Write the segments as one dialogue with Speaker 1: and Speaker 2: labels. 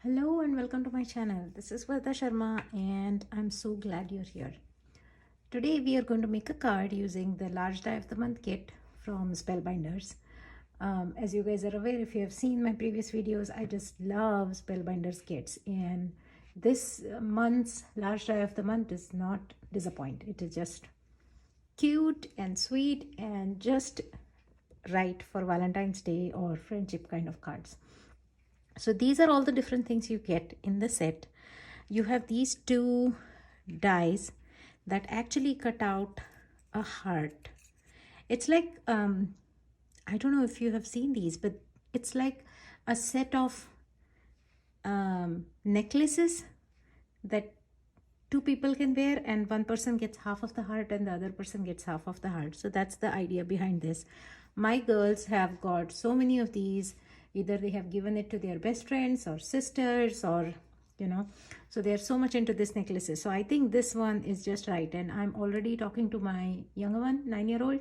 Speaker 1: Hello and welcome to my channel. This is Varda Sharma and I'm so glad you're here. Today we are going to make a card using the large die of the month kit from Spellbinders. As you guys are aware, if you have seen my previous videos, I just love Spellbinders kits, and this month's large die of the month does not disappoint. It is just cute and sweet and just right for Valentine's Day or friendship kind of cards. So these are all the different things you get in the set. You have these two dies that actually cut out a heart. It's like, I don't know if you have seen these, but it's like a set of necklaces that two people can wear, and one person gets half of the heart and the other person gets half of the heart. So that's the idea behind this. My girls have got so many of these. Either they have given it to their best friends or sisters, or so they're so much into this necklaces. So I think this one is just right, and I'm already talking to my younger one, 9-year-old,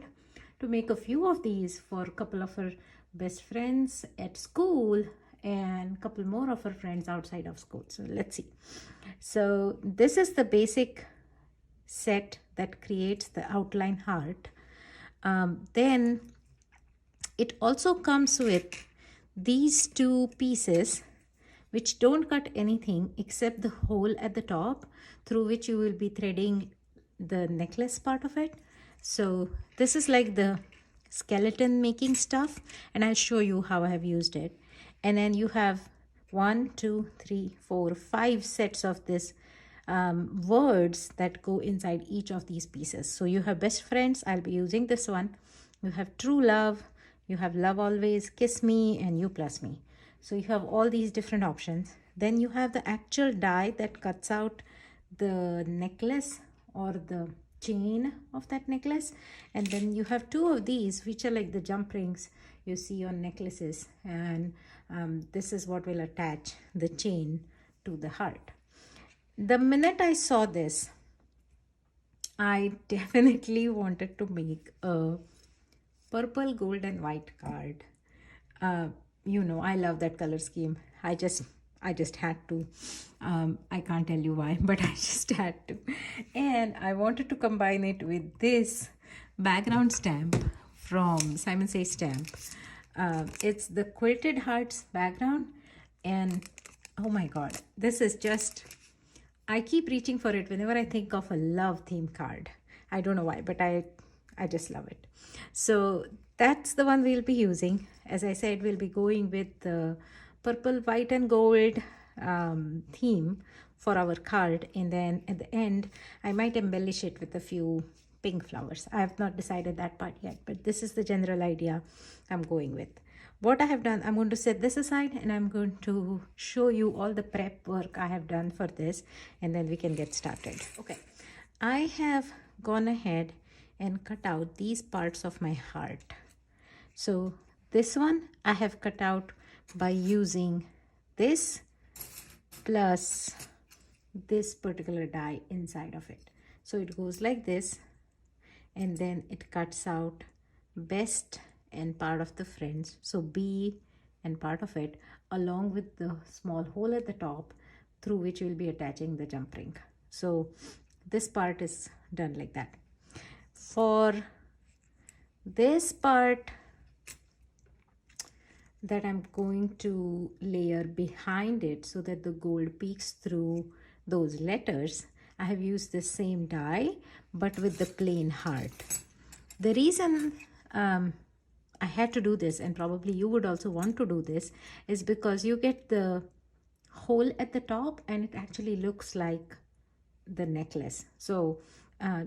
Speaker 1: to make a few of these for a couple of her best friends at school and a couple more of her friends outside of school. So let's see. So this is the basic set that creates the outline heart. Then it also comes with these two pieces which don't cut anything except the hole at the top through which you will be threading the necklace part of it. So this is like the skeleton making stuff, and I'll show you how I have used it. And then you have 1, 2, 3, 4, 5 sets of this words that go inside each of these pieces. So you have best friends, I'll be using this one. You have true love, you have love always, kiss me, and you plus me. So you have all these different options. Then you have the actual die that cuts out the necklace or the chain of that necklace. And then you have two of these which are like the jump rings you see on necklaces, and this is what will attach the chain to the heart. The minute I saw this, I definitely wanted to make a purple, gold and white card. I love that color scheme. I just had to. I can't tell you why, but I just had to. And I wanted to combine it with this background stamp from Simon Says Stamp. It's the Quilted Hearts background, and oh my god, this is just, I keep reaching for it whenever I think of a love theme card. I don't know why, but I just love it. So that's the one we'll be using. As I said, we'll be going with the purple, white and gold theme for our card, and then at the end I might embellish it with a few pink flowers. I have not decided that part yet, but this is the general idea I'm going with. What I have done, I'm going to set this aside and I'm going to show you all the prep work I have done for this, and then we can get started. Okay, I have gone ahead and cut out these parts of my heart. So this one I have cut out by using this plus this particular die inside of it. So it goes like this, and then it cuts out best and part of the friends, so B and part of it, along with the small hole at the top through which we'll be attaching the jump ring. So this part is done like that. For this part that I'm going to layer behind it so that the gold peeks through those letters, I have used the same die but with the plain heart. The reason I had to do this, and probably you would also want to do this, is because you get the hole at the top and it actually looks like the necklace. So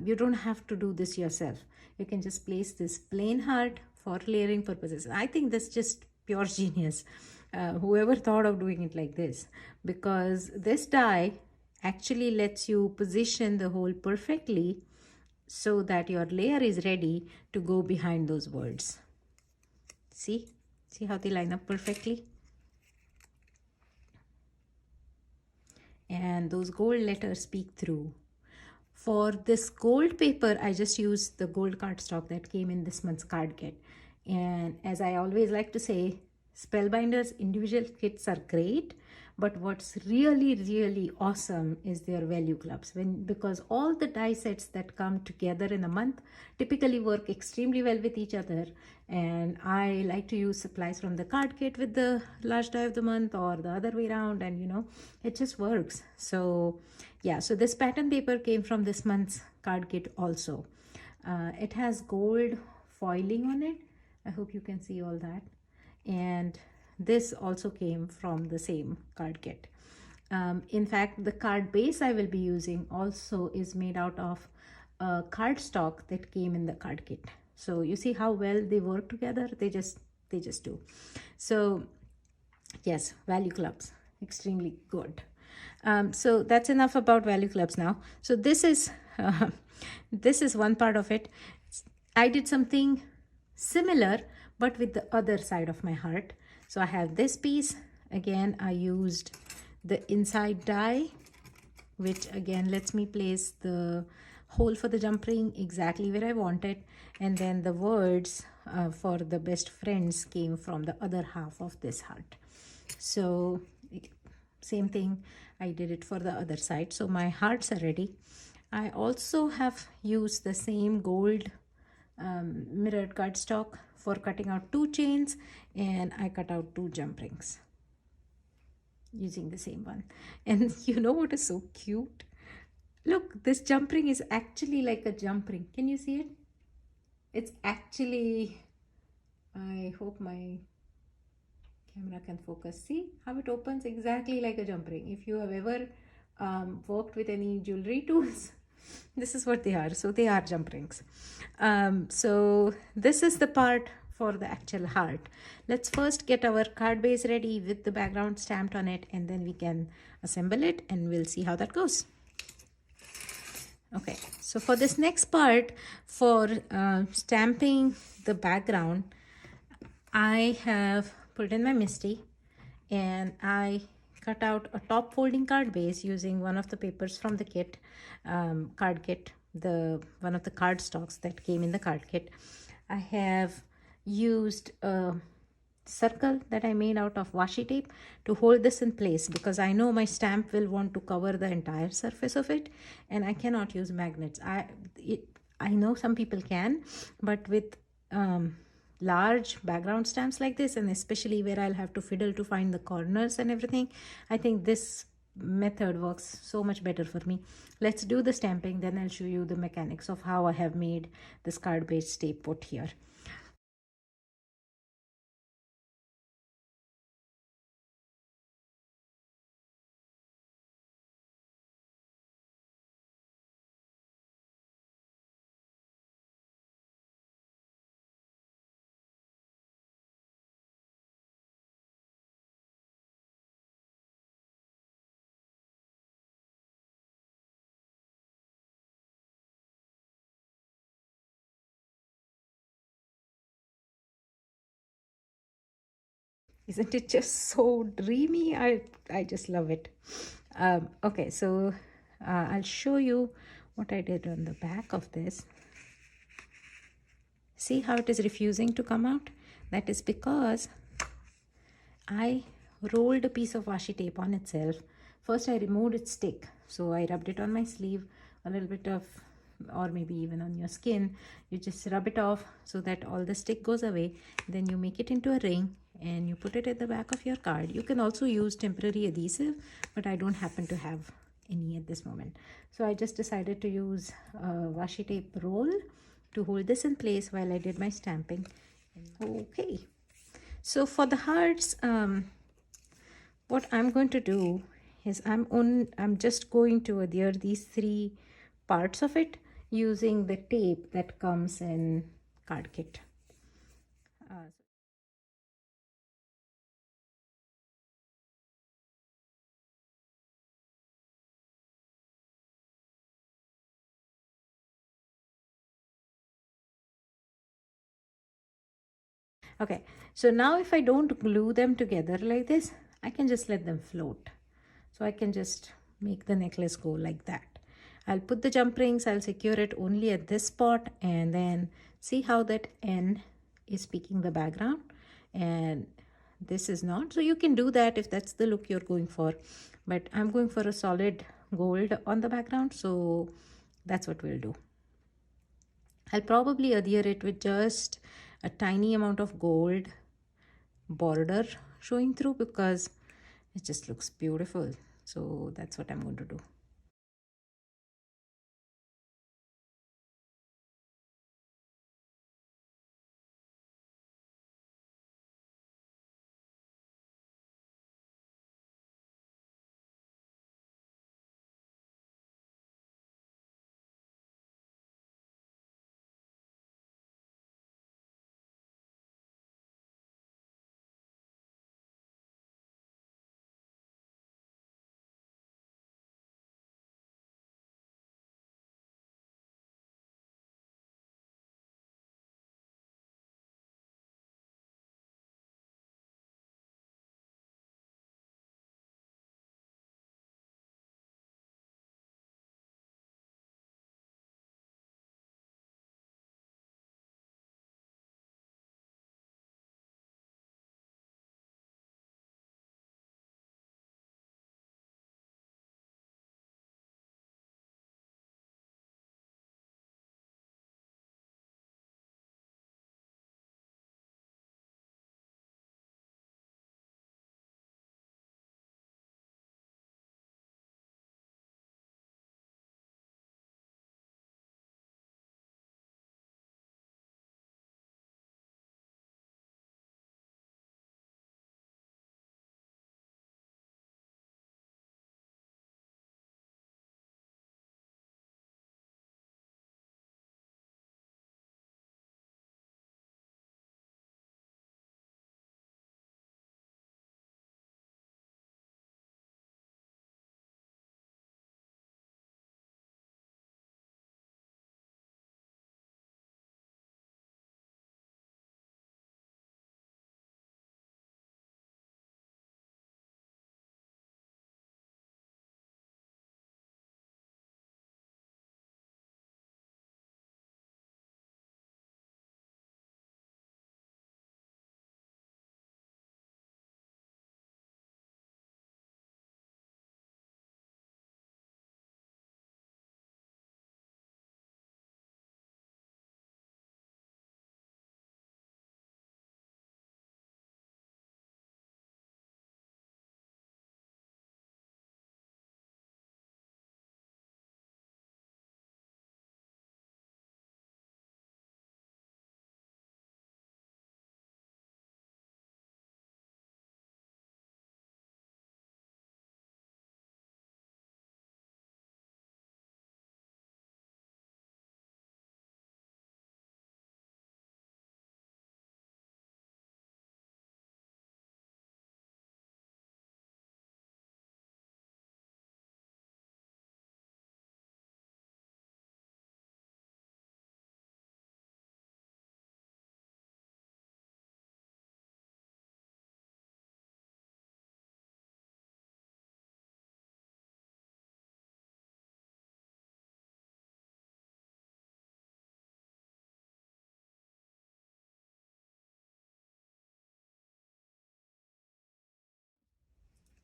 Speaker 1: you don't have to do this yourself. You can just place this plain heart for layering purposes. I think that's just pure genius. Whoever thought of doing it like this, because this die actually lets you position the hole perfectly so that your layer is ready to go behind those words. See how they line up perfectly? And those gold letters peek through. For this gold paper, I just used the gold cardstock that came in this month's card kit. And as I always like to say, Spellbinders individual kits are great, But what's really awesome is their value clubs, because all the die sets that come together in a month typically work extremely well with each other. And I like to use supplies from the card kit with the large die of the month, or the other way around, and it just works. So yeah, so this pattern paper came from this month's card kit also. It has gold foiling on it. I hope you can see all that. And this also came from the same card kit. In fact, the card base I will be using also is made out of cardstock that came in the card kit. So you see how well they work together. They just do. So yes, value clubs, extremely good. So that's enough about value clubs now. So this is this is one part of it. I did something similar but with the other side of my heart. So I have this piece. Again, I used the inside die, which again lets me place the hole for the jump ring exactly where I want it. And then the words for the best friends came from the other half of this heart. So same thing, I did it for the other side. So my hearts are ready. I also have used the same gold mirrored cardstock for cutting out 2 chains, and I cut out 2 jump rings using the same one. And you know what is so cute? Look, this jump ring is actually like a jump ring. Can you see it? It's actually, I hope my camera can focus. See how it opens exactly like a jump ring. If you have ever worked with any jewelry tools, this is what they are. So they are jump rings. So this is the part for the actual heart. Let's first get our card base ready with the background stamped on it, and then we can assemble it and we'll see how that goes. Okay, so for this next part, for stamping the background, I have put in my Misti, and I cut out a top folding card base using one of the papers from the kit, card kit, one of the card stocks that came in the card kit. I have used a circle that I made out of washi tape to hold this in place, because I know my stamp will want to cover the entire surface of it, and I cannot use magnets. I know some people can, but with large background stamps like this, and especially where I'll have to fiddle to find the corners and everything, I think this method works so much better for me. Let's do the stamping, then I'll show you the mechanics of how I have made this card base tape put here. Isn't it just so dreamy? I just love it. Okay, so I'll show you what I did on the back of this. See how it is refusing to come out? That is because I rolled a piece of washi tape on itself. First I removed its stick, so I rubbed it on my sleeve, a little bit of, or maybe even on your skin. You just rub it off so that all the stick goes away. Then you make it into a ring and you put it at the back of your card. You can also use temporary adhesive, but I don't happen to have any at this moment. So I just decided to use a washi tape roll to hold this in place while I did my stamping. Okay, so for the hearts, what I'm going to do is I'm just going to adhere these 3 parts of it using the tape that comes in card kit. Okay, so now if I don't glue them together like this, I can just let them float. So I can just make the necklace go like that. I'll put the jump rings, I'll secure it only at this spot, and then see how that N is peeking the background. And this is not. So you can do that if that's the look you're going for, but I'm going for a solid gold on the background, so that's what we'll do. I'll probably adhere it with just a tiny amount of gold border showing through because it just looks beautiful. So that's what I'm going to do.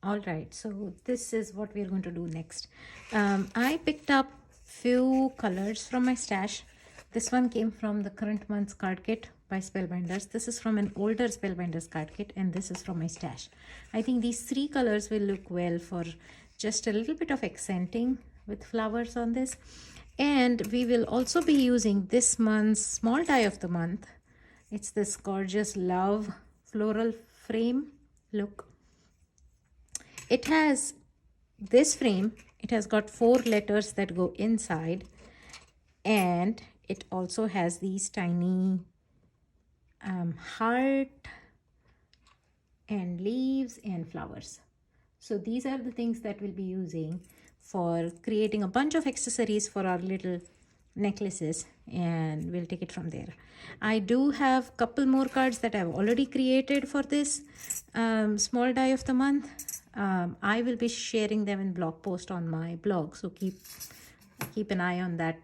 Speaker 1: All right, so this is what we're going to do next. I picked up few colors from my stash. This one came from the current month's card kit by Spellbinders. This is from an older Spellbinders card kit, and this is from my stash. I think these three colors will look well for just a little bit of accenting with flowers on this. And we will also be using this month's small die of the month. It's this gorgeous love floral frame. Look. It has this frame, it has got 4 letters that go inside, and it also has these tiny heart and leaves and flowers. So these are the things that we'll be using for creating a bunch of accessories for our little necklaces, and we'll take it from there. I do have a couple more cards that I've already created for this small die of the month. I will be sharing them in blog post on my blog, so keep an eye on that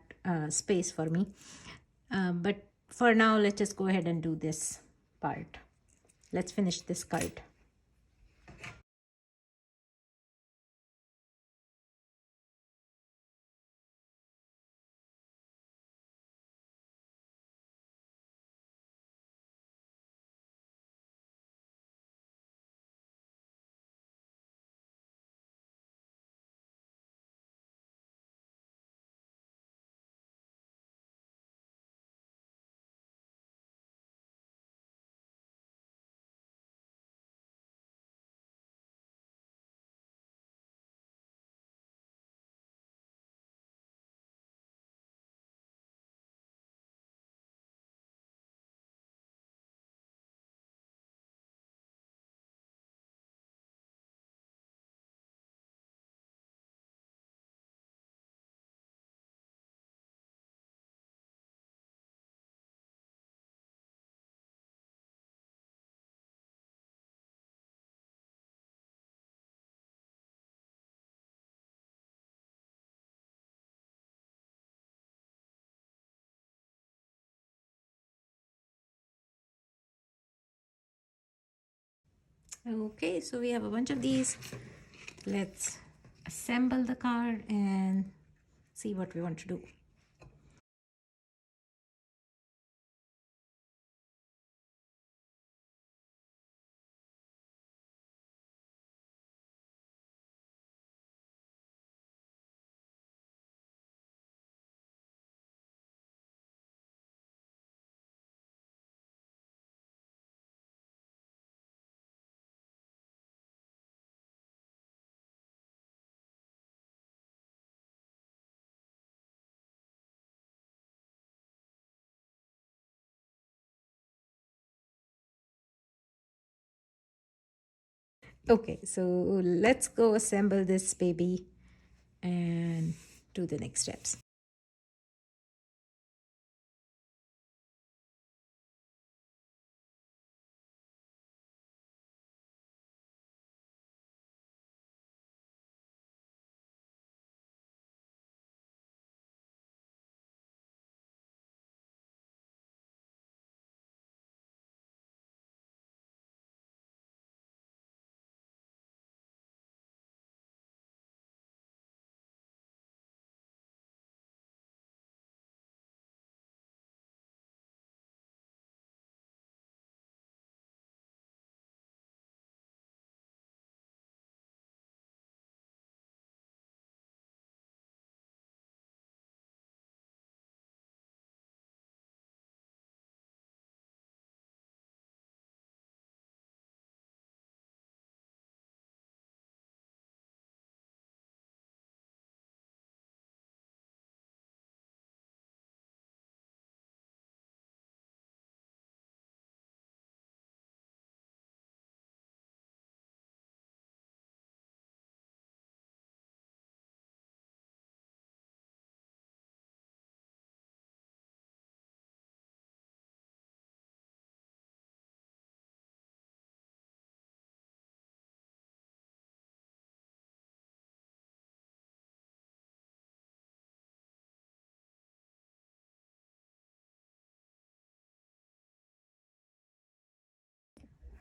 Speaker 1: space for me. But for now, let's just go ahead and do this part. Let's finish this card. Okay, so we have a bunch of these. Let's assemble the card and see what we want to do. Okay, so let's go assemble this baby and do the next steps.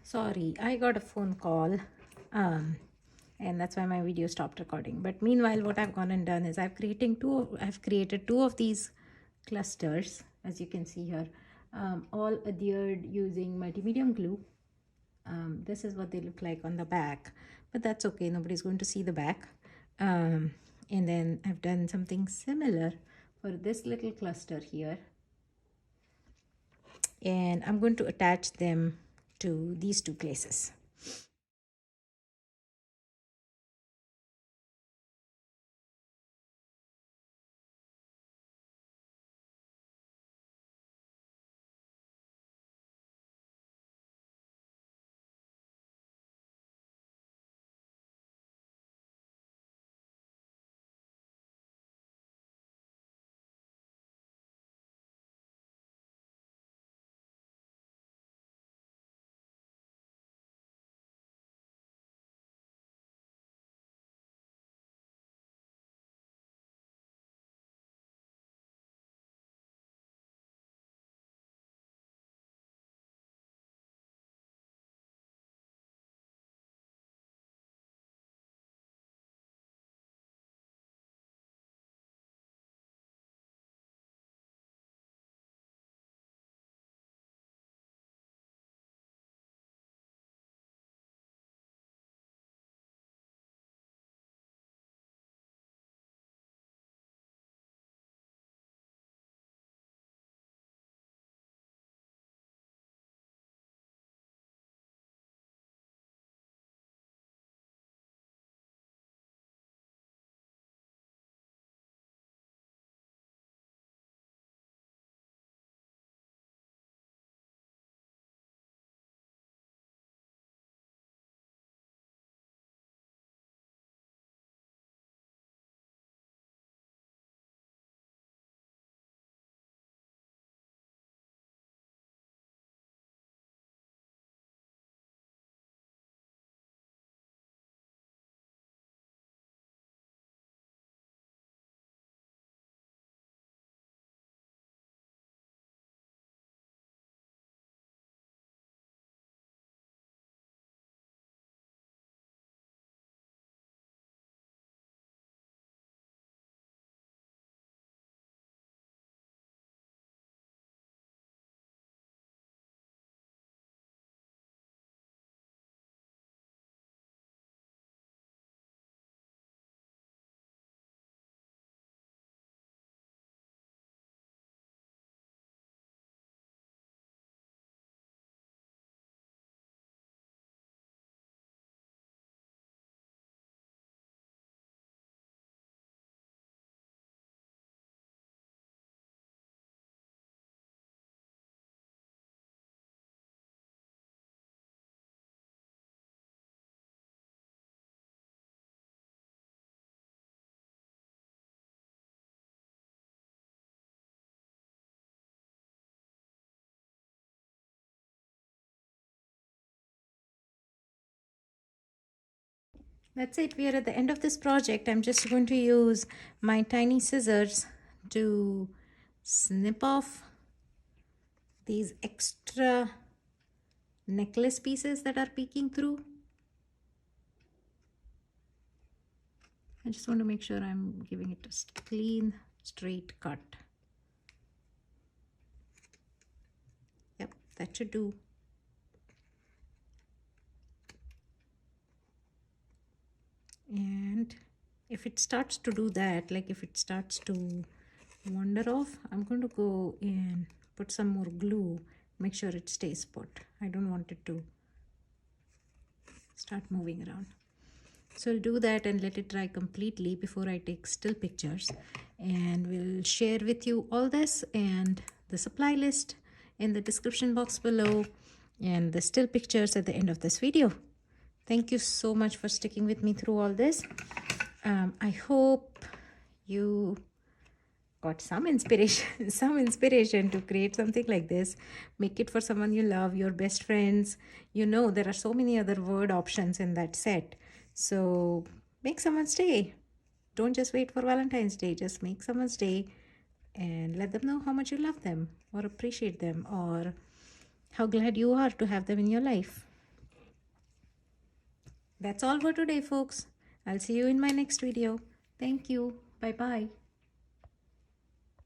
Speaker 1: Sorry, I got a phone call, um, and that's why my video stopped recording. But meanwhile, what I've gone and done is I've created two of these clusters, as you can see here, all adhered using multi-medium glue. This is what they look like on the back, but that's okay. Nobody's going to see the back. And then I've done something similar for this little cluster here, and I'm going to attach them to these two places. That's it. We are at the end of this project. I'm just going to use my tiny scissors to snip off these extra necklace pieces that are peeking through. I just want to make sure I'm giving it a clean, straight cut. Yep, that should do. And if it starts to do that, like if it starts to wander off, I'm going to go and put some more glue, make sure it stays put. I don't want it to start moving around. So I'll do that and let it dry completely before I take still pictures, and we'll share with you all this and the supply list in the description box below and the still pictures at the end of this video. Thank you so much for sticking with me through all this. I hope you got some inspiration to create something like this. Make it for someone you love, your best friends. You know, there are so many other word options in that set. So make someone's day. Don't just wait for Valentine's Day. Just make someone's day and let them know how much you love them or appreciate them or how glad you are to have them in your life. That's all for today, folks. I'll see you in my next video. Thank you. Bye-bye.